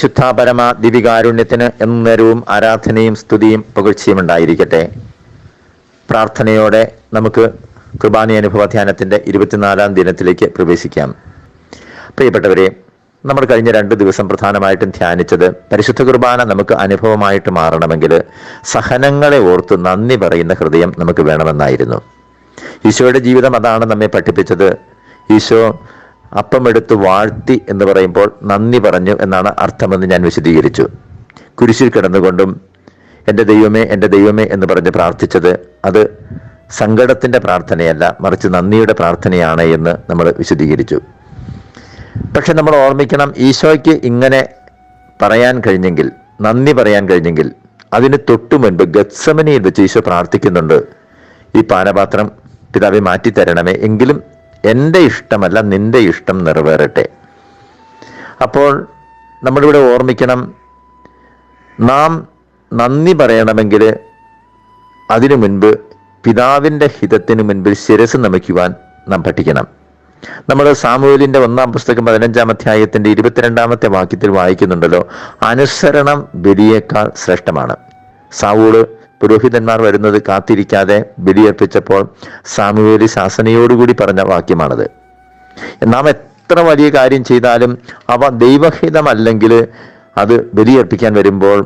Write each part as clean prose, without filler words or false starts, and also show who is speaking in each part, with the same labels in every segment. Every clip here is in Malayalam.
Speaker 1: ശുദ്ധ പരമ ദിവികാരുണ്യത്തിന് എന്നേരവും ആരാധനയും സ്തുതിയും പുകഴ്ചയും ഉണ്ടായിരിക്കട്ടെ. പ്രാർത്ഥനയോടെ നമുക്ക് കുർബാന അനുഭവ ധ്യാനത്തിന്റെ 24-ാം ദിനത്തിലേക്ക് പ്രവേശിക്കാം. പ്രിയപ്പെട്ടവരെ, നമ്മൾ കഴിഞ്ഞ 2 ദിവസം പ്രധാനമായിട്ടും ധ്യാനിച്ചത് പരിശുദ്ധ കുർബാന നമുക്ക് അനുഭവമായിട്ട് മാറണമെങ്കിൽ സഹനങ്ങളെ ഓർത്ത് നന്ദി പറയുന്ന ഹൃദയം നമുക്ക് വേണമെന്നായിരുന്നു. ഈശോയുടെ ജീവിതം അതാണ് നമ്മെ പഠിപ്പിച്ചത്. ഈശോ അപ്പമെടുത്ത് വാഴ്ത്തി എന്ന് പറയുമ്പോൾ നന്ദി പറഞ്ഞു എന്നാണ് അർത്ഥമെന്ന് ഞാൻ വിശദീകരിച്ചു. കുരിശിൽ കിടന്നുകൊണ്ടും എൻ്റെ ദൈവമേ എൻ്റെ ദൈവമേ എന്ന് പറഞ്ഞ് പ്രാർത്ഥിച്ചത് അത് സങ്കടത്തിൻ്റെ പ്രാർത്ഥനയല്ല, മറിച്ച് നന്ദിയുടെ പ്രാർത്ഥനയാണ് എന്ന് നമ്മൾ വിശദീകരിച്ചു. പക്ഷെ നമ്മൾ ഓർമ്മിക്കണം, ഈശോയ്ക്ക് ഇങ്ങനെ പറയാൻ കഴിഞ്ഞെങ്കിൽ, നന്ദി പറയാൻ കഴിഞ്ഞെങ്കിൽ, അതിന് തൊട്ടു മുൻപ് ഗത്സമനിയിൽ വെച്ച് ഈശോ പ്രാർത്ഥിക്കുന്നുണ്ട്, ഈ പാനപാത്രം പിതാവെ മാറ്റിത്തരണമേ, എങ്കിലും എൻ്റെ ഇഷ്ടമല്ല നിന്റെ ഇഷ്ടം നിറവേറട്ടെ. അപ്പോൾ നമ്മളിവിടെ ഓർമ്മിക്കണം, നാം നന്ദി പറയണമെങ്കിൽ അതിനു മുൻപ് പിതാവിൻ്റെ ഹിതത്തിന് മുൻപിൽ ശിരസ് നമിക്കുവാൻ നാം പഠിക്കണം. നമ്മൾ സാമുവേലിൻ്റെ 1-ാം പുസ്തകം 15-ാം അധ്യായത്തിൻ്റെ 22-ാമത്തെ വാക്യത്തിൽ വായിക്കുന്നുണ്ടല്ലോ, അനുസരണം ബലിയേക്കാൾ ശ്രേഷ്ഠമാണ്. സാവൂള് പുരോഹിതന്മാർ വരുന്നത് കാത്തിരിക്കാതെ ബലിയർപ്പിച്ചപ്പോൾ സാമുവേലി ശാസനയോടുകൂടി പറഞ്ഞ വാക്യമാണത്. നാം എത്ര വലിയ കാര്യം ചെയ്താലും അവ ദൈവഹിതമല്ലെങ്കിൽ അത് ബലിയർപ്പിക്കാൻ വരുമ്പോൾ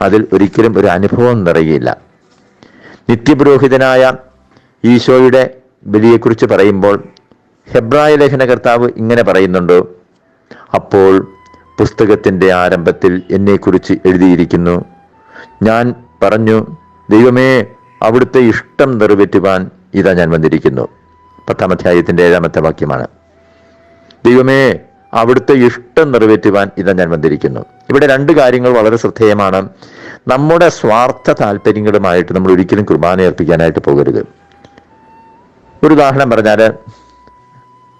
Speaker 1: അതിൽ ഒരിക്കലും ഒരു അനുഭവം നിറയുകയില്ല. നിത്യപുരോഹിതനായ ഈശോയുടെ ബലിയെക്കുറിച്ച് പറയുമ്പോൾ ഹെബ്രായ ലേഖനകർത്താവ് ഇങ്ങനെ പറയുന്നുണ്ട്, അപ്പോൾ പുസ്തകത്തിൻ്റെ ആരംഭത്തിൽ എന്നെക്കുറിച്ച് എഴുതിയിരിക്കുന്നു, ഞാൻ പറഞ്ഞു, ദൈവമേ അവിടുത്തെ ഇഷ്ടം നിറവേറ്റുവാൻ ഇതാ ഞാൻ വന്നിരിക്കുന്നു. 10-ാം അധ്യായത്തിൻ്റെ 7-ാമത്തെ വാക്യമാണ്. ദൈവമേ അവിടുത്തെ ഇഷ്ടം നിറവേറ്റുവാൻ ഇതാ ഞാൻ വന്നിരിക്കുന്നു. ഇവിടെ 2 കാര്യങ്ങൾ വളരെ ശ്രദ്ധേയമാണ്. നമ്മുടെ സ്വാർത്ഥ താല്പര്യങ്ങളുമായിട്ട് നമ്മൾ ഒരിക്കലും കുർബാന അർപ്പിക്കാനായിട്ട് പോകരുത്. ഒരു ഉദാഹരണം പറഞ്ഞാൽ,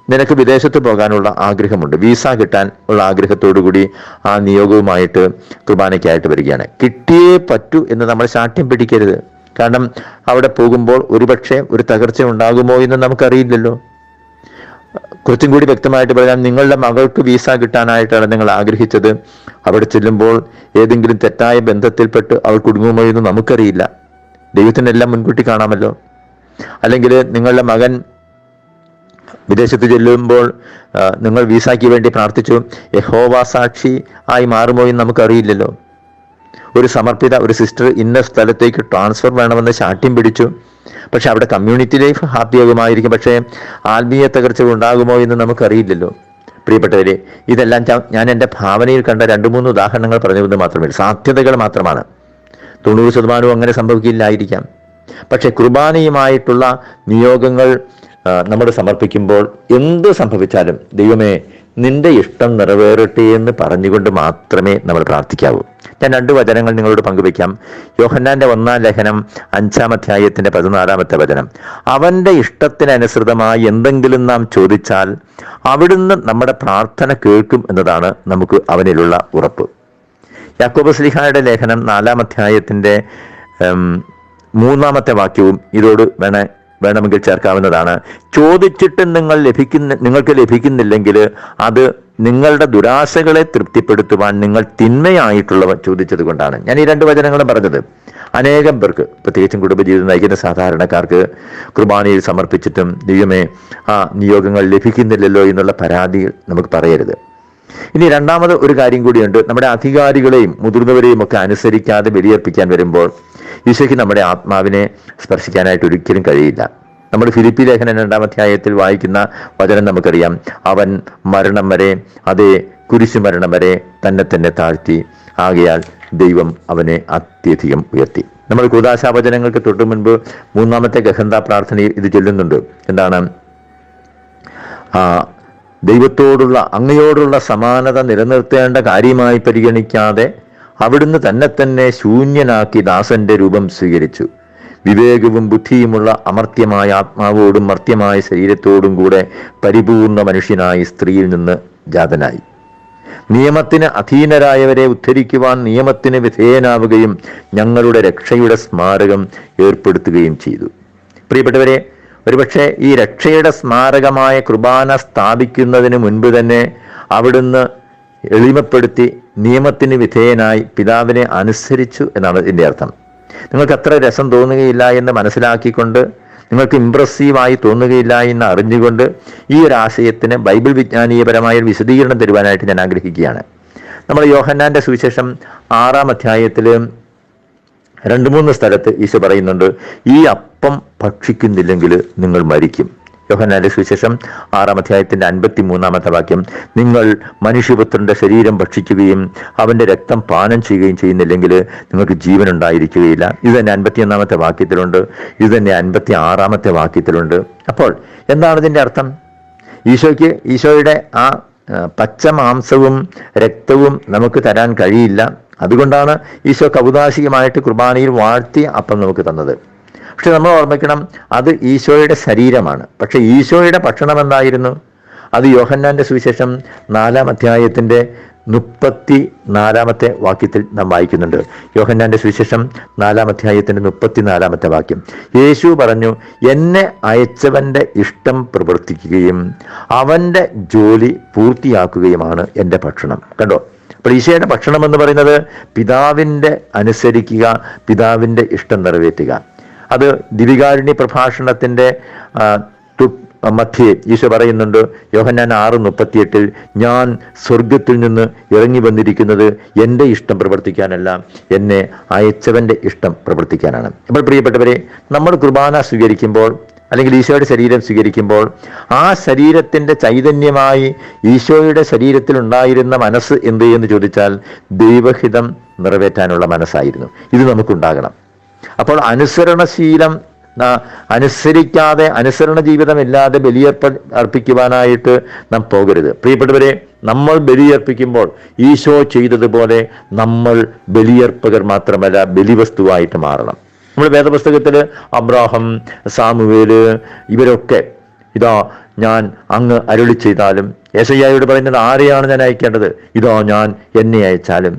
Speaker 1: നിനക്ക് വിദേശത്ത് പോകാനുള്ള ആഗ്രഹമുണ്ട്, വിസ കിട്ടാൻ ഉള്ള ആഗ്രഹത്തോടു കൂടി ആ നിയോഗവുമായിട്ട് കുർബാനയ്ക്കായിട്ട് വരികയാണ്. കിട്ടിയേ പറ്റൂ എന്ന് നമ്മൾ ശാഠ്യം പിടിക്കരുത്. കാരണം അവിടെ പോകുമ്പോൾ ഒരുപക്ഷെ ഒരു തകർച്ച ഉണ്ടാകുമോ എന്ന് നമുക്കറിയില്ലല്ലോ. കുറച്ചും കൂടി വ്യക്തമായിട്ട് പറഞ്ഞാൽ, നിങ്ങളുടെ മകൾക്ക് വിസ കിട്ടാനായിട്ടാണ് നിങ്ങൾ ആഗ്രഹിച്ചത്. അവിടെ ചെല്ലുമ്പോൾ ഏതെങ്കിലും തെറ്റായ ബന്ധത്തിൽപ്പെട്ട് അവൾ കുടുങ്ങുമോ എന്ന് നമുക്കറിയില്ല. ദൈവത്തിനെല്ലാം മുൻകൂട്ടി കാണാമല്ലോ. അല്ലെങ്കിൽ നിങ്ങളുടെ മകൻ വിദേശത്ത് ചെല്ലുമ്പോൾ നിങ്ങൾ വിസയ്ക്ക് വേണ്ടി പ്രാർത്ഥിച്ചു, യഹോവ സാക്ഷി ആയി മാറുമോ എന്ന് നമുക്കറിയില്ലല്ലോ. ഒരു സമർപ്പിത ഒരു സിസ്റ്റർ ഇന്ന സ്ഥലത്തേക്ക് ട്രാൻസ്ഫർ വേണമെന്ന് ശാഠ്യം പിടിച്ചു. പക്ഷെ അവിടെ കമ്മ്യൂണിറ്റി ലൈഫ് ഹാപ്പിയാകുമായിരിക്കും, പക്ഷേ ആത്മീയ തകർച്ചകൾ ഉണ്ടാകുമോ എന്ന് നമുക്കറിയില്ലല്ലോ. പ്രിയപ്പെട്ടവരെ, ഇതെല്ലാം ഞാൻ എൻ്റെ ഭാവനയിൽ കണ്ട 2-3 ഉദാഹരണങ്ങൾ പറഞ്ഞത് മാത്രമേ, സാധ്യതകൾ മാത്രമാണ്. 90% അങ്ങനെ സംഭവിക്കില്ലായിരിക്കാം. പക്ഷെ കുർബാനയുമായിട്ടുള്ള നിയോഗങ്ങൾ നമ്മൾ സമർപ്പിക്കുമ്പോൾ എന്ത് സംഭവിച്ചാലും ദൈവമേ നിന്റെ ഇഷ്ടം നിറവേറട്ടെ എന്ന് പറഞ്ഞുകൊണ്ട് മാത്രമേ നമ്മൾ പ്രാർത്ഥിക്കാവൂ. ഞാൻ 2 വചനങ്ങൾ നിങ്ങളോട് പങ്കുവയ്ക്കാം. യോഹന്നാന്റെ 1-ാം ലേഖനം 5-ാം അധ്യായത്തിന്റെ 14-ാമത്തെ വചനം. അവന്റെ ഇഷ്ടത്തിനനുസൃതമായി എന്തെങ്കിലും നാം ചോദിച്ചാൽ അവിടുന്ന് നമ്മുടെ പ്രാർത്ഥന കേൾക്കും എന്നതാണ് നമുക്ക് അവനിലുള്ള ഉറപ്പ്. യാക്കോബ് ശ്ലീഹായുടെ ലേഖനം 4-ാം അധ്യായത്തിന്റെ 3-ാമത്തെ വാക്യവും ഇതോട് വേണമെങ്കിൽ ചേർക്കാവുന്നതാണ്. ചോദിച്ചിട്ട് നിങ്ങൾക്ക് ലഭിക്കുന്നില്ലെങ്കിൽ അത് നിങ്ങളുടെ ദുരാശകളെ തൃപ്തിപ്പെടുത്തുവാൻ നിങ്ങൾ തിന്മയായിട്ടുള്ളവ ചോദിച്ചത് കൊണ്ടാണ്. ഞാൻ ഈ 2 വചനങ്ങളും പറഞ്ഞത്. അനേകം പേർക്ക്, പ്രത്യേകിച്ചും കുടുംബജീവിതം നയിക്കുന്ന സാധാരണക്കാർക്ക് കുർബാനയിൽ സമർപ്പിച്ചിട്ടും ദൈവമേ ആ നിയോഗങ്ങൾ ലഭിക്കുന്നില്ലല്ലോ എന്നുള്ള പരാതി നമുക്ക് പറയരുത്. ഇനി 2ാമത് ഒരു കാര്യം കൂടിയുണ്ട്. നമ്മുടെ അധികാരികളെയും മുതിർന്നവരെയും ഒക്കെ അനുസരിക്കാതെ ബലിയർപ്പിക്കാൻ വരുമ്പോൾ ഈശോയ്ക്ക് നമ്മുടെ ആത്മാവിനെ സ്പർശിക്കാനായിട്ട് ഒരിക്കലും കഴിയില്ല. നമ്മൾ ഫിലിപ്പി ലേഖനം 2-ാം അധ്യായത്തിൽ വായിക്കുന്ന വചനം നമുക്കറിയാം. അവൻ മരണം വരെ, അതേ കുരിശു മരണം വരെ തന്നെ താഴ്ത്തി, ആകയാൽ ദൈവം അവനെ അത്യധികം ഉയർത്തി. നമ്മൾ കൂദാശാവചനങ്ങൾക്ക് തൊട്ടു മുൻപ് 3-ാമത്തെ ഗഹന്ത പ്രാർത്ഥനയിൽ ഇത് ചൊല്ലുന്നുണ്ട്. എന്താണ്? ദൈവത്തോടുള്ള അങ്ങയോടുള്ള സമാനത നിലനിർത്തേണ്ട കാര്യമായി പരിഗണിക്കാതെ അവിടുന്ന് തന്നെ ശൂന്യനാക്കി ദാസന്റെ രൂപം സ്വീകരിച്ചു. വിവേകവും ബുദ്ധിയുമുള്ള അമർത്യമായ ആത്മാവോടും മർത്യമായ ശരീരത്തോടും കൂടെ പരിപൂർണ മനുഷ്യനായി സ്ത്രീയിൽ നിന്ന് ജാതനായി. നിയമത്തിന് അധീനരായവരെ ഉദ്ധരിക്കുവാൻ നിയമത്തിന് വിധേയനാവുകയും ഞങ്ങളുടെ രക്ഷയുടെ സ്മാരകം ഏർപ്പെടുത്തുകയും ചെയ്തു. പ്രിയപ്പെട്ടവരെ, ഒരുപക്ഷെ ഈ രക്ഷയുടെ സ്മാരകമായ കുർബാന സ്ഥാപിക്കുന്നതിന് മുൻപ് തന്നെ അവിടുന്ന് എളിമപ്പെടുത്തി നിയമത്തിന് വിധേയനായി പിതാവിനെ അനുസരിച്ചു എന്നാണ് ഇതിൻ്റെ അർത്ഥം. നിങ്ങൾക്ക് അത്ര രസം തോന്നുകയില്ല എന്ന് മനസ്സിലാക്കിക്കൊണ്ട്, നിങ്ങൾക്ക് ഇംപ്രസീവായി തോന്നുകയില്ല എന്ന് അറിഞ്ഞുകൊണ്ട് ഈ ഒരു ആശയത്തിന് ബൈബിൾ വിജ്ഞാനീയപരമായ ഒരു വിശദീകരണം തരുവാനായിട്ട് ഞാൻ ആഗ്രഹിക്കുകയാണ്. നമ്മൾ യോഹന്നാന്റെ സുവിശേഷം 6-ാം അധ്യായത്തിൽ 2-3 സ്ഥലത്ത് ഈശോ പറയുന്നുണ്ട്, ഈ അപ്പം ഭക്ഷിക്കുന്നില്ലെങ്കിൽ നിങ്ങൾ മരിക്കും. യോഹന്നാന്റെ സുവിശേഷം 6-ാം അധ്യായത്തിന്റെ 53-ാമത്തെ വാക്യം, നിങ്ങൾ മനുഷ്യപുത്രന്റെ ശരീരം ഭക്ഷിക്കുകയും അവന്റെ രക്തം പാനം ചെയ്യുകയും ചെയ്യുന്നില്ലെങ്കിൽ നിങ്ങൾക്ക് ജീവൻ ഉണ്ടായിരിക്കുകയില്ല. ഇത് തന്നെ 51-ാമത്തെ വാക്യത്തിലുണ്ട്, ഇത് തന്നെ 56-ാമത്തെ വാക്യത്തിലുണ്ട്. അപ്പോൾ എന്താണ് ഇതിന്റെ അർത്ഥം? ഈശോയുടെ ആ പച്ച മാംസവും രക്തവും നമുക്ക് തരാൻ കഴിയില്ല. അതുകൊണ്ടാണ് ഈശോ കൗദാശികമായിട്ട് കുർബാനയിൽ വാഴ്ത്തിയ അപ്പം നമുക്ക് തന്നത്. പക്ഷെ നമ്മൾ ഓർമ്മിക്കണം, അത് ഈശോയുടെ ശരീരമാണ്. പക്ഷെ ഈശോയുടെ ഭക്ഷണം എന്തായിരുന്നു? അത് യോഹന്നാന്റെ സുവിശേഷം 4-ാം അധ്യായത്തിന്റെ 34-ാമത്തെ വാക്യത്തിൽ നാം വായിക്കുന്നുണ്ട്. യോഹന്നാന്റെ സുവിശേഷം 4-ാം അധ്യായത്തിന്റെ 34-ാമത്തെ വാക്യം, യേശു പറഞ്ഞു, എന്നെ അയച്ചവന്റെ ഇഷ്ടം പ്രവർത്തിക്കുകയും അവന്റെ ജോലി പൂർത്തിയാക്കുകയുമാണ് എൻ്റെ ഭക്ഷണം. കണ്ടോ? അപ്പോൾ ഈശോയുടെ ഭക്ഷണം എന്ന് പറയുന്നത് പിതാവിൻ്റെ അനുസരിക്കുക, പിതാവിൻ്റെ ഇഷ്ടം നിറവേറ്റുക. അത് ദിവികാരുണ്യ പ്രഭാഷണത്തിന്റെ മധ്യേ ഈശോ പറയുന്നുണ്ട്, യോഹന്നാൻ 6:38, ഞാൻ സ്വർഗത്തിൽ നിന്ന് ഇറങ്ങി വന്നിരിക്കുന്നത് എൻ്റെ ഇഷ്ടം പ്രവർത്തിക്കാനല്ല, എന്നെ അയച്ചവന്റെ ഇഷ്ടം പ്രവർത്തിക്കാനാണ്. അപ്പോൾ പ്രിയപ്പെട്ടവരെ, നമ്മൾ കുർബാന സ്വീകരിക്കുമ്പോൾ അല്ലെങ്കിൽ ഈശോയുടെ ശരീരം സ്വീകരിക്കുമ്പോൾ ആ ശരീരത്തിന്റെ ചൈതന്യമായി ഈശോയുടെ ശരീരത്തിൽ ഉണ്ടായിരുന്ന മനസ്സ് എന്ത് എന്ന് ചോദിച്ചാൽ ദൈവഹിതം നിറവേറ്റാനുള്ള മനസ്സായിരുന്നു. ഇത് നമുക്കുണ്ടാകണം. അപ്പോൾ അനുസരണശീലം അനുസരിക്കാതെ, അനുസരണ ജീവിതമില്ലാതെ അർപ്പിക്കുവാനായിട്ട് നാം പോകരുത്. പ്രിയപ്പെട്ടവരെ, നമ്മൾ ബലിയർപ്പിക്കുമ്പോൾ ഈശോ ചെയ്തതുപോലെ നമ്മൾ ബലിയർപ്പകർ മാത്രമല്ല, ബലിവസ്തുവായിട്ട് മാറണം. നമ്മൾ വേദപുസ്തകത്തിൽ അബ്രാഹം, സാമുവേല് ഇവരൊക്കെ ഇതാ ഞാൻ അങ്ങ് അരുളി ചെയ്താലും, യെശയ്യായോട് പറയുന്നത് ആരെയാണ് ഞാൻ അയക്കേണ്ടത്? ഇതാ ഞാൻ എന്നെ അയച്ചാലും.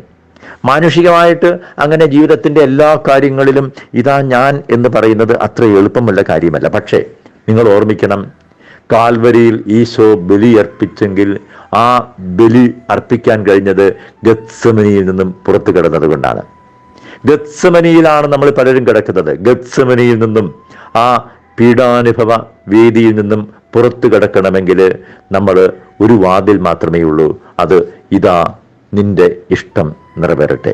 Speaker 1: മാനുഷികമായിട്ട് അങ്ങനെ ജീവിതത്തിന്റെ എല്ലാ കാര്യങ്ങളിലും ഇതാ ഞാൻ എന്ന് പറയുന്നത് അത്ര എളുപ്പമുള്ള കാര്യമല്ല. പക്ഷേ നിങ്ങൾ ഓർമ്മിക്കണം, കാൽവരിയിൽ ഈശോ ബലിയർപ്പിച്ചെങ്കിൽ ആ ബലി അർപ്പിക്കാൻ കഴിഞ്ഞത് ഗത്സമനിയിൽ നിന്നും പുറത്തു കിടന്നത് കൊണ്ടാണ്. ഗത്സമനിയിലാണ് നമ്മൾ പലരും കിടക്കുന്നത്. ഗത്സമനിയിൽ നിന്നും, ആ പീഡാനുഭവ വേദിയിൽ നിന്നും പുറത്തു കിടക്കണമെങ്കിൽ നമ്മൾ ഒരു വാതിൽ മാത്രമേ ഉള്ളൂ. അത് ഇതാ നിന്റെ ഇഷ്ടം നിറവേറട്ടെ.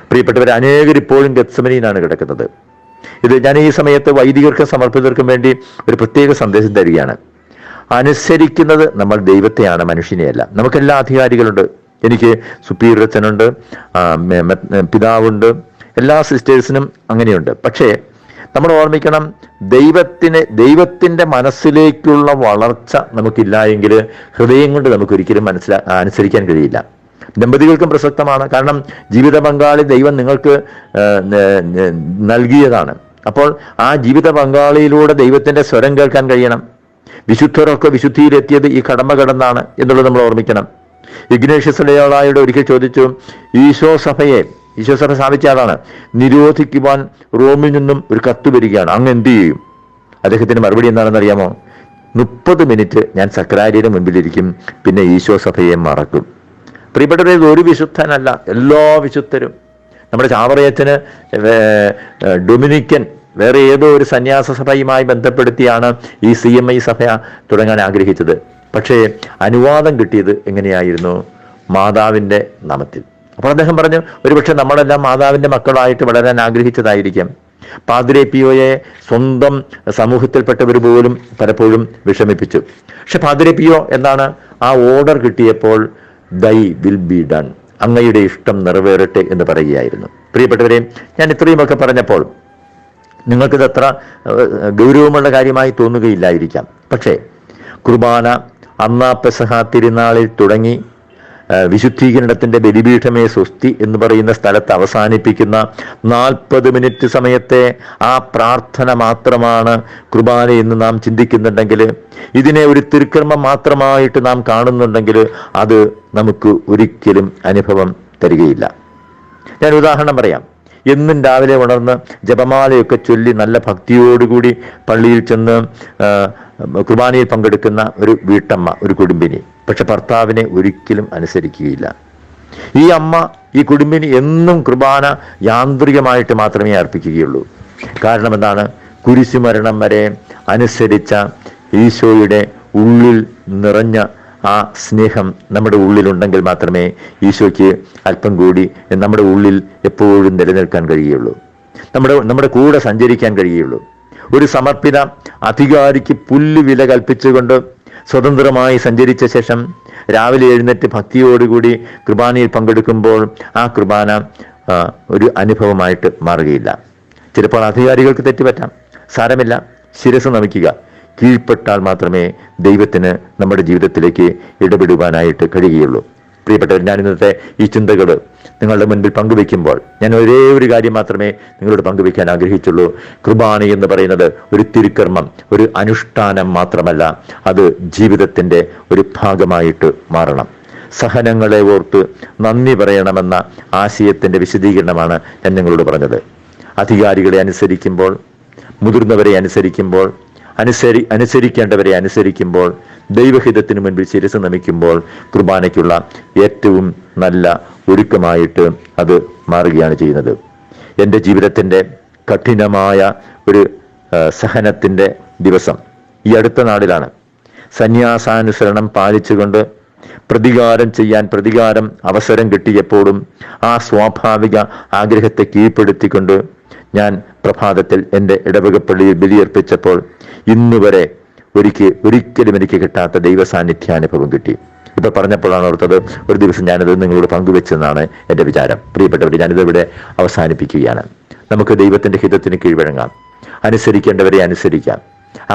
Speaker 1: പ്രിയപ്പെട്ടവരെ, അനേകർ ഇപ്പോഴും ഗത്സമനിയിലാണ് കിടക്കുന്നത്. ഇത് ഞാൻ ഈ സമയത്ത് വൈദികർക്കും സമർപ്പിതർക്കും വേണ്ടി ഒരു പ്രത്യേക സന്ദേശം തരികയാണ്. അനുസരിക്കുന്നത് നമ്മൾ ദൈവത്തെയാണ്, മനുഷ്യനെയല്ല. നമുക്കെല്ലാ അധികാരികളുണ്ട്. എനിക്ക് സുപ്പീരിയർ അച്ഛനുണ്ട്, പിതാവുണ്ട്, എല്ലാ സിസ്റ്റേഴ്സിനും അങ്ങനെയുണ്ട്. പക്ഷേ നമ്മൾ ഓർമ്മിക്കണം, ദൈവത്തിന്റെ മനസ്സിലേക്കുള്ള വളർച്ച നമുക്കില്ല എങ്കിൽ ഹൃദയം കൊണ്ട് നമുക്കൊരിക്കലും അനുസരിക്കാൻ കഴിയില്ല. ദമ്പതികൾക്കും പ്രസക്തമാണ്. കാരണം ജീവിത പങ്കാളി ദൈവം നിങ്ങൾക്ക് നൽകിയതാണ്. അപ്പോൾ ആ ജീവിത പങ്കാളിയിലൂടെ ദൈവത്തിന്റെ സ്വരം കേൾക്കാൻ കഴിയണം. വിശുദ്ധരൊക്കെ വിശുദ്ധിയിലെത്തിയത് ഈ കടമ കടന്നാണ് എന്നുള്ളത് നമ്മൾ ഓർമ്മിക്കണം. ഇഗ്നേഷ്യസ് ലോയോളായോട് ഒരിക്കൽ ചോദിച്ചു, ഈശോ സഭ സ്ഥാപിച്ച ആളാണ്, നിരോധിക്കുവാൻ റോമിൽ നിന്നും ഒരു കത്ത് വരികയാണ്, അങ്ങ് എന്ത് ചെയ്യും? അദ്ദേഹത്തിന്റെ മറുപടി എന്താണെന്ന് അറിയാമോ? 30 മിനിറ്റ് ഞാൻ സക്രാരിയുടെ മുൻപിലിരിക്കും, പിന്നെ ഈശോ സഭയെ മറക്കും. പ്രിയപ്പെട്ടവരെ, ഒരു വിശുദ്ധനല്ല, എല്ലാ വിശുദ്ധരും. നമ്മുടെ ചാവറയച്ചന് ഡൊമിനിക്കൻ വേറെ ഏതോ ഒരു സന്യാസ സഭയുമായി ബന്ധപ്പെടുത്തിയാണ് ഈ CMI സഭ തുടങ്ങാൻ ആഗ്രഹിച്ചത്. പക്ഷേ അനുവാദം കിട്ടിയത് എങ്ങനെയായിരുന്നു? മാതാവിൻ്റെ നാമത്തിൽ. അപ്പോൾ അദ്ദേഹം പറഞ്ഞു, ഒരുപക്ഷെ നമ്മളെല്ലാം മാതാവിൻ്റെ മക്കളായിട്ട് വളരാൻ ആഗ്രഹിച്ചതായിരിക്കാം. പാദ്രെ പിയോയെ സ്വന്തം സമൂഹത്തിൽപ്പെട്ടവർ പോലും പലപ്പോഴും വിഷമിപ്പിച്ചു. പക്ഷെ പാദ്രെ പിയോ എന്താണ്? ആ ഓർഡർ കിട്ടിയപ്പോൾ ദൈ വിൽ ബി ഡൺ, അങ്ങയുടെ ഇഷ്ടം നിറവേറട്ടെ എന്ന് പറയുകയായിരുന്നു. പ്രിയപ്പെട്ടവരെ, ഞാൻ ഇത്രയുമൊക്കെ പറഞ്ഞപ്പോൾ നിങ്ങൾക്കിത് അത്ര ഗൗരവമുള്ള കാര്യമായി തോന്നുകയില്ലായിരിക്കാം. പക്ഷേ കുർബാന അന്നാ പെസഹ തിരുനാളിൽ തുടങ്ങി വിശുദ്ധീകരണത്തിന്റെ ബലിപീഠമേ സ്വസ്തി എന്ന് പറയുന്ന സ്ഥലത്ത് അവസാനിപ്പിക്കുന്ന 40 മിനിറ്റ് സമയത്തെ ആ പ്രാർത്ഥന മാത്രമാണ് കുർബാന എന്ന് നാം ചിന്തിക്കുന്നുണ്ടെങ്കിൽ, ഇതിനെ ഒരു തിരുക്കർമ്മം മാത്രമായിട്ട് നാം കാണുന്നുണ്ടെങ്കിൽ അത് നമുക്ക് ഒരിക്കലും അനുഭവം തരികയില്ല. ഞാൻ ഉദാഹരണം പറയാം. എന്നും രാവിലെ ഉണർന്ന് ജപമാലയൊക്കെ ചൊല്ലി നല്ല ഭക്തിയോടുകൂടി പള്ളിയിൽ ചെന്ന് കുർബാനയിൽ പങ്കെടുക്കുന്ന ഒരു വീട്ടമ്മ, ഒരു കുടുംബിനി, പക്ഷെ ഭർത്താവിനെ ഒരിക്കലും അനുസരിക്കുകയില്ല. ഈ അമ്മ, ഈ കുടുംബിനി എന്നും കുർബാന യാന്ത്രികമായിട്ട് മാത്രമേ അർപ്പിക്കുകയുള്ളൂ. കാരണം എന്താണ്? കുരിശുമരണം വരെ അനുസരിച്ച ഈശോയുടെ ഉള്ളിൽ നിറഞ്ഞ ആ സ്നേഹം നമ്മുടെ ഉള്ളിലുണ്ടെങ്കിൽ മാത്രമേ ഈശോയ്ക്ക് അല്പം കൂടി നമ്മുടെ ഉള്ളിൽ എപ്പോഴും നിലനിൽക്കാൻ കഴിയുള്ളൂ, നമ്മുടെ കൂടെ സഞ്ചരിക്കാൻ കഴിയുള്ളൂ. ഒരു സമർപ്പിത അധികാരിക്ക് പുല്ല് വില കൽപ്പിച്ചുകൊണ്ട് സ്വതന്ത്രമായി സഞ്ചരിച്ച ശേഷം രാവിലെ എഴുന്നേറ്റ് ഭക്തിയോടുകൂടി കുർബാനയിൽ പങ്കെടുക്കുമ്പോൾ ആ കുർബാന ഒരു അനുഭവമായിട്ട് മാറുകയില്ല. ചിലപ്പോൾ അധികാരികൾക്ക് തെറ്റുപറ്റാം, സാരമില്ല, ശിരസ് നമിക്കുക. കീഴ്പ്പെട്ടാൽ മാത്രമേ ദൈവത്തിന് നമ്മുടെ ജീവിതത്തിലേക്ക് ഇടപെടുവാനായിട്ട് കഴിയുകയുള്ളൂ. പ്രിയപ്പെട്ടവർ, ഞാൻ ഇന്നത്തെ ഈ ചിന്തകൾ നിങ്ങളുടെ മുൻപിൽ പങ്കുവെക്കുമ്പോൾ ഞാൻ ഒരേ ഒരു കാര്യം മാത്രമേ നിങ്ങളോട് പങ്കുവെക്കാൻ ആഗ്രഹിച്ചുള്ളൂ. കുർബാന എന്ന് പറയുന്നത് ഒരു തിരുക്കർമ്മം, ഒരു അനുഷ്ഠാനം മാത്രമല്ല, അത് ജീവിതത്തിൻ്റെ ഒരു ഭാഗമായിട്ട് മാറണം. സഹനങ്ങളെ ഓർത്ത് നന്ദി പറയണമെന്ന ആശയത്തിൻ്റെ വിശദീകരണമാണ് ഞാൻ നിങ്ങളോട് പറഞ്ഞത്. അധികാരികളെ അനുസരിക്കുമ്പോൾ, മുതിർന്നവരെ അനുസരിക്കുമ്പോൾ, അനുസരിക്കേണ്ടവരെ അനുസരിക്കുമ്പോൾ, ദൈവഹിതത്തിന് മുൻപിൽ ശിരസ് നമിക്കുമ്പോൾ കുർബാനയ്ക്കുള്ള ഏറ്റവും നല്ല ഒരുക്കമായിട്ട് അത് മാറുകയാണ് ചെയ്യുന്നത്. എൻ്റെ ജീവിതത്തിൻ്റെ കഠിനമായ ഒരു സഹനത്തിൻ്റെ ദിവസം ഈ അടുത്ത നാളിലാണ്. സന്യാസാനുസരണം പാലിച്ചുകൊണ്ട് പ്രതികാരം അവസരം കിട്ടിയപ്പോഴും ആ സ്വാഭാവിക ആഗ്രഹത്തെ കീഴ്പ്പെടുത്തിക്കൊണ്ട് ഞാൻ പ്രഭാതത്തിൽ എൻ്റെ ഇടവകപ്പള്ളിയിൽ ബലിയർപ്പിച്ചപ്പോൾ ഇന്നുവരെ ഒരിക്കലും എനിക്ക് കിട്ടാത്ത ദൈവ സാന്നിധ്യാനുഭവം കിട്ടി. ഇപ്പൊ പറഞ്ഞപ്പോഴാണ് ഓർത്തത്, ഒരു ദിവസം ഞാനത് നിങ്ങളോട് പങ്കുവെച്ചെന്നാണ് എൻ്റെ വിചാരം. പ്രിയപ്പെട്ടവർ, ഞാനിതിവിടെ അവസാനിപ്പിക്കുകയാണ്. നമുക്ക് ദൈവത്തിന്റെ ഹിതത്തിന് കീഴ്വഴങ്ങാം, അനുസരിക്കേണ്ടവരെ അനുസരിക്കാം.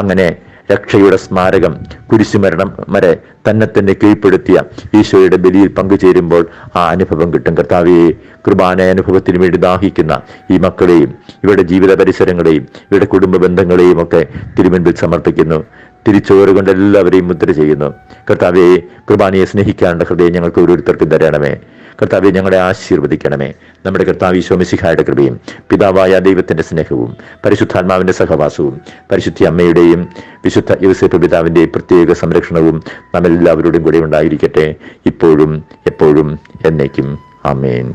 Speaker 1: അങ്ങനെ രക്ഷയുടെ സ്മാരകം കുരിശുമരണം വരെ തന്നെ കീഴ്പ്പെടുത്തിയ ഈശോയുടെ ബലിയിൽ പങ്കുചേരുമ്പോൾ ആ അനുഭവം കിട്ടും. കർത്താവേ, കുർബാന അനുഭവത്തിന് വേണ്ടി ദാഹിക്കുന്ന ഈ മക്കളെയും ഇവരുടെ ജീവിത പരിസരങ്ങളെയും ഇവരുടെ കുടുംബ ബന്ധങ്ങളെയും ഒക്കെ തിരുമുൻപിൽ സമർപ്പിക്കുന്നു. തിരിച്ചോറുകൊണ്ട് എല്ലാവരെയും മുദ്ര ചെയ്യുന്നു. കർത്താവേ, കുർബാനയെ സ്നേഹിക്കാനുള്ള ഹൃദയം ഞങ്ങൾക്ക് ഓരോരുത്തർക്കും തരണമേ. കർത്താവെ, ഞങ്ങളെ ആശീർവദിക്കണമേ. നമ്മുടെ കർത്താവ് ഈശോ മിശിഹായുടെ കൃപയും പിതാവായ ദൈവത്തിന്റെ സ്നേഹവും പരിശുദ്ധാത്മാവിന്റെ സഹവാസവും പരിശുദ്ധ അമ്മയുടെയും വിശുദ്ധ യോസേപ്പ് പിതാവിന്റെയും പ്രത്യേക സംരക്ഷണവും നമ്മെല്ലാവരോടും കൂടെ ഉണ്ടായിരിക്കട്ടെ, ഇപ്പോഴും എപ്പോഴും എന്നേക്കും. ആമേൻ.